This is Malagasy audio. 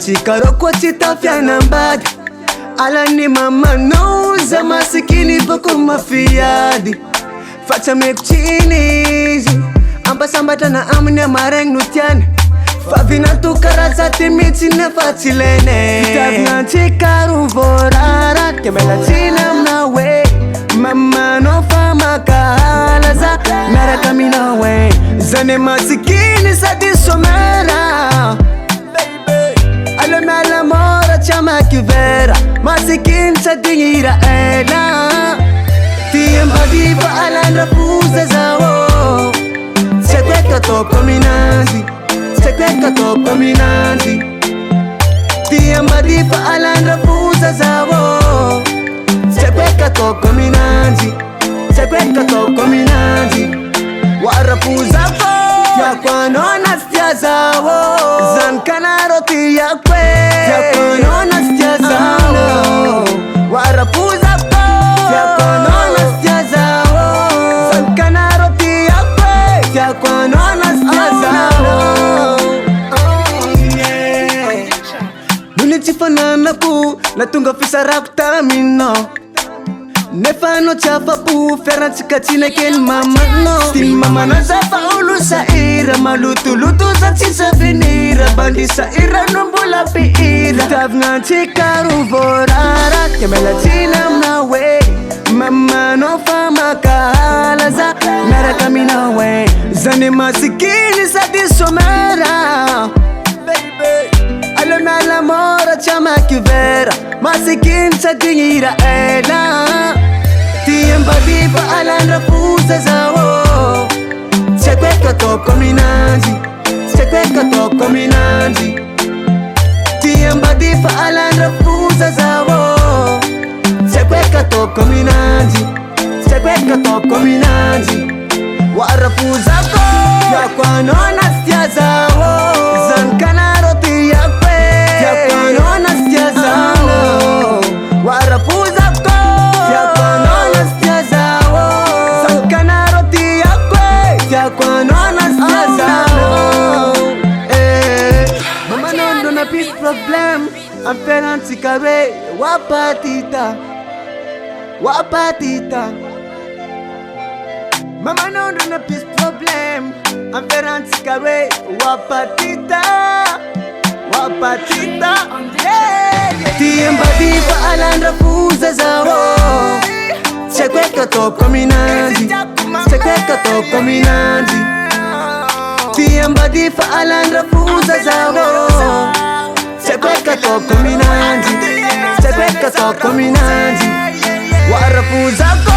Antikaroko titafianambady alani mama nouza masikini boko mafiady Fatameko chini ambasambatra na aminy amaragny no tiany Favina tukaraza timitsy nefa tsy ilainy Fitiavanantsika ro voarara Kemela tsina amina hoe Mamanao fa makahalaza Miaraka amina hoe Zany masikiny sady somera Allo miala mora tsy amaky vera Masikiny sady hira ela Tiambady fa alandrafuza zao Sekweka toko minazi Sekweka toko minazi Tiambady fa alandrafuza zao Sekweka toko minazi Sekweka toko minazi Warafuza ko Yakwano stia zao Zankanaro tiyakwe Yakwano stia zao Warafuza ko Yakwano stia zao Zankanaro tiyakwe Yakwano stia zao Nunichifanana ku Natunga fisarako tamino Nefano chafapu Ferantsika tsinakeny mama no Ty mama nazafa olo saira Malutu-lutu za tsisa venira Bandi saira no mbola pihira Fitiavanantsika ro voarara Kemela tsina amina hoe Mama no fa makahalaza Miaraka amina hoe Zany masikiny sady somera Allo miala mora tsy amaky vera Masikiny sady hira ela Tiambady fa alandrafuza zao Sekweka toko minazi Sekweka toko minazi Tiambady fa alandrafuza zao Sekweka toko minazi Sekweka toko minazi Warafuza ko Yakwano stia zao Zankanaro tiyakwe Yakwano stia zao Warafuza ko Yakwano stia zao Zankanaro tiyakwe Yakwano stia zao Mama nondo na peace problem Amperantsika re Wapatita Wapatita Mama nondo na peace problem Amperantsika re Wapatita Wapatita Tiambady fa alandrafuza zao Sekweka toko minazi Sekweka toko minazi Tiambady fa alandrafuza zao Sekweka toko minazi Sekweka toko minazi Warafuza ko